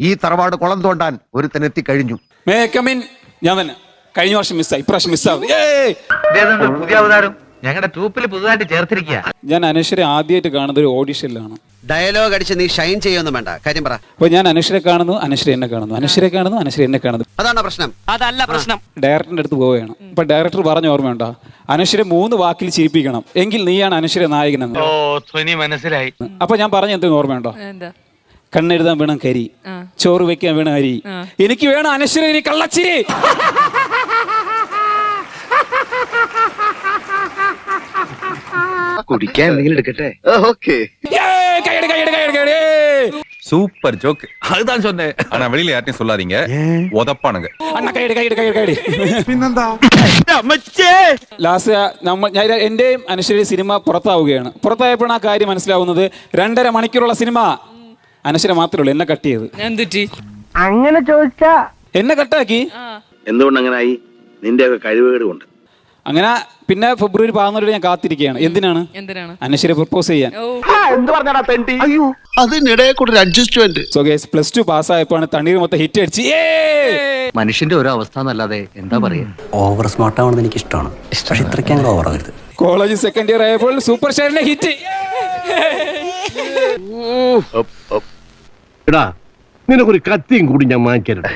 ഈ തറവാട് കുളം തോണ്ടാൻ ഒരുത്തനെത്തി കഴിഞ്ഞു. ഞാൻ തന്നെ കഴിഞ്ഞ വർഷം മിസ്സായി, ഇപ്രാവശ്യം മിസ്സാവും. പുതിയ അവതാരം ഞങ്ങളുടെ ട്രൂപ്പിൽ പുതുതായിട്ട് ചേർത്തിരിക്കുക. ഞാൻ അനശ്വരെ ആദ്യമായിട്ട് കാണുന്നത് ഒരു ഓഡിഷനിലാണ്. ഡയലോഗ് അടിച്ച് നീ ഷൈൻ ചെയ്യൊന്നും വേണ്ട, കാര്യം പറ. അപ്പൊ ഞാൻ അനശ്വരെ കാണുന്നു, അനശ്വര എന്നെ കാണുന്നു, അനശ്വരെ കാണുന്നു, അനശ്വര എന്നെ കാണുന്നു. അതാണ് പ്രശ്നം. അതല്ല പ്രശ്നം. ഡയറക്ടറിന്റെ അടുത്ത് പോവുകയാണ്. അപ്പൊ ഡയറക്ടർ പറഞ്ഞ ഓർമ്മയുണ്ടോ, അനശ്വരെ 3 വാക്കിൽ ചിരിപ്പിക്കണം, എങ്കിൽ നീയാണ് അനശ്വര നായകനെന്ന്. മനസ്സിലായി. അപ്പൊ ഞാൻ പറഞ്ഞ എന്തെങ്കിലും ഓർമ്മയുണ്ടോ? കണ്ണെഴുതാൻ വേണം കരി, ചോറ് വെക്കാൻ വേണം അരി, എനിക്ക് വേണം അനശ്വര കള്ളച്ചിരി. കുടിക്കാൻ എന്തെങ്കിലും എടുക്കട്ടെ? ഓക്കേ. Super joke. அதுதான் சொன்னேன். ஆனா வெளியில யார்ட்டையும் சொல்லாதீங்க, உதப்பானுங்க. പിന്നെന്താ ലാസ്റ്റ് എന്റെയും അനശ്വര സിനിമ പുറത്താവുകയാണ്. പുറത്തായപ്പോഴാണ് ആ കാര്യം മനസ്സിലാവുന്നത്. 2.5 മണിക്കൂറുള്ള സിനിമ അനശ്വര മാത്രമേ ഉള്ളൂ എന്നെ കട്ട് ചെയ്ത്. അങ്ങനെ ചോദിച്ചാ എന്നെ കട്ടാക്കി. എന്തുകൊണ്ട് അങ്ങനായി? നിന്റെ കഴിവുകേട് കൊണ്ട്. അങ്ങനെ പിന്നെ ഫെബ്രുവരി 14 ഞാൻ കാത്തിരിക്കുകയാണ്. എന്തിനാണ്? അനശ്വര പ്രപ്പോസ് ചെയ്യാൻ. അയ്യോ, അതിനിടെ കൂടെ അഡ്ജസ്റ്റ്മെന്റ്. സോ ഗൈസ്, +2 പാസ്സായപ്പോഴാണ് തണ്ണീർ മൊത്തം ഹിറ്റ് അടിച്ച്. മനുഷ്യന്റെ ഓരോ അവസ്ഥ എന്നല്ലാതെ എന്താ പറയാ. ഓവർ സ്മാർട്ട് ആവണമെന്ന് എനിക്ക് ഇഷ്ടമാണ്, പക്ഷെ ഇത്രയ്ക്ക് അങ്ങ് ഓവർ ആവരുത്. കോളേജ് സെക്കൻഡ് ഇയർ ആയപ്പോൾ സൂപ്പർ സ്റ്റാറിന്റെ ഹിറ്റ്. എടാ, നിനക്കൊരു കത്തിയും കൂടി ഞാൻ വാങ്ങിക്കരുത്.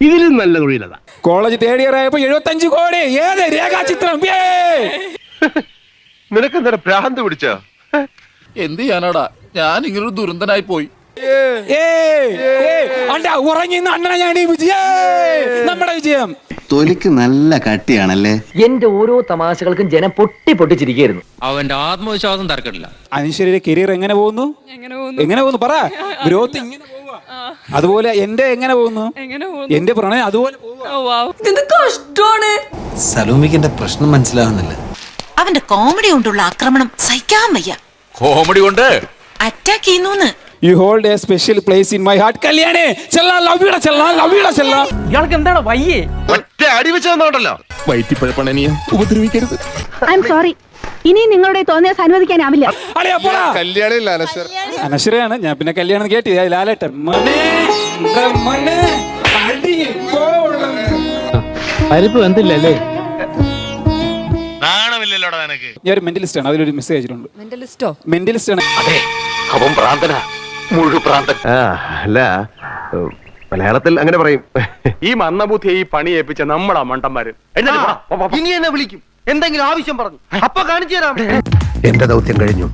ഇതിലും നല്ല തൊഴിലതാ. കോളേജ് 3rd ഇയർ ആയപ്പോ 75 കോടി. ഏത് രേഖാചിത്രം. നിനക്ക് എന്താ ഭ്രാന്ത് പിടിച്ചോ? എന്ത് ചെയ്യാനാടാ, ഞാൻ ഇങ്ങനൊരു ദുരന്തനായി പോയി. ഉറങ്ങി അണ്ണനെ ഞാൻ നമ്മുടെ വിജയം. തൊലിക്ക് നല്ല കട്ടിയാണല്ലേ. എന്റെ ഓരോ തമാശകൾക്കും ജനം പൊട്ടി പൊട്ടിച്ചിരിക്കുന്നു. അവന്റെ ആത്മവിശ്വാസം തർക്കമില്ല. അനശ്വരയുടെ കരിയർ എങ്ങനെ പോകുന്നു? എങ്ങനെ പോകുന്നു പറ. ഗ്രോത്ത് ഇങ്ങനെ പോവാ. അതുപോലെ എന്റെ എങ്ങനെ പോകുന്നു? എന്റെ പ്രണയം അതുപോലെ സലൂമിക്കിന്റെ പ്രശ്നം മനസ്സിലാവുന്നില്ല. അവന്റെ കോമഡി കൊണ്ടുള്ള ആക്രമണം സഹിക്കാൻ വയ്യ. കോമഡി കൊണ്ട് അറ്റാക്ക് ചെയ്യുന്നു. You hold a special place in my heart. കല്യാണേ ചെല്ലാ, ലവ് യുടാ ചെല്ലാ, ലവ് യുടാ ചെല്ലാ. ഇയാൾക്ക് എന്താണ് വയ്യേ? ഒറ്റ അടി വെച്ചോണ്ടല്ലോ. വയറ്റിപ്പഴപ്പണനിയെ ഉപദ്രവിക്കരുത്. I am sorry. ഇനി നിങ്ങളുടെ തോന്നിയാൽ അനുവദിക്കാനാവില്ല. അനശ്വരയാണ്. ഞാൻ പിന്നെ കല്യാണം കേട്ടി ലാലേട്ടൻ. പരിപ്പ് എന്തില്ലല്ലേ? നാണമില്ലല്ലോടാ നിനക്ക്. ഞാൻ ഒരു മെന്റലിസ്റ്റ് ആണ്. അതിലൊരു മെസ്സേജ് അയച്ചിട്ടുണ്ട്. മെന്റലിസ്റ്റ് ആണ്. അതെ, അവൻ ഭ്രാന്തനാ, മുഴു ഭ്രാന്തൻ. അല്ല, മലയാളത്തിൽ അങ്ങനെ പറയും. ഈ മന്ദബുദ്ധിയെ ഈ പണി ഏൽപ്പിച്ച നമ്മളാ മണ്ടന്മാര്. ഇനി എന്നെ വിളിക്കും, എന്തെങ്കിലും ആവശ്യം പറഞ്ഞു, അപ്പൊ കാണിച്ചു തരാം. എന്റെ ദൗത്യം കഴിഞ്ഞു.